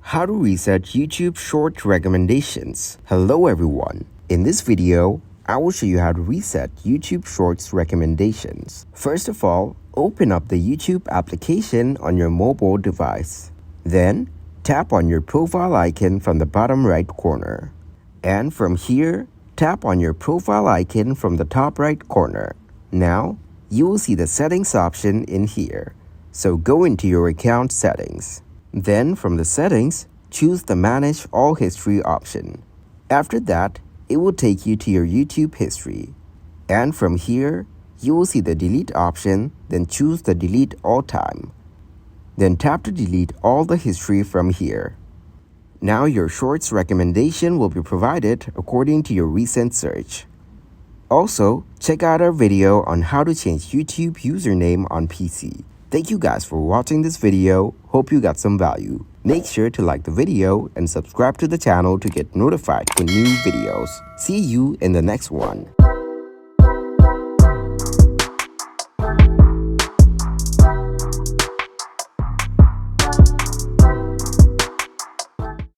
How to reset YouTube short recommendations. Hello everyone. In this video, I will show you how to reset YouTube Shorts recommendations. First of all, open up the YouTube application on your mobile device. Then, tap on your profile icon from the bottom right corner. And from here, tap on your profile icon from the top right corner. Now, you will see the settings option in here. So go into your account settings. Then from the settings, choose the Manage All History option. After that, it will take you to your YouTube history. And from here, you will see the Delete option, then choose the Delete All Time. Then tap to delete all the history from here. Now your Shorts recommendation will be provided according to your recent search. Also, check out our video on how to change YouTube username on PC. Thank you guys for watching this video. Hope you got some value. Make sure to like the video and subscribe to the channel to get notified when new videos. See you in the next one.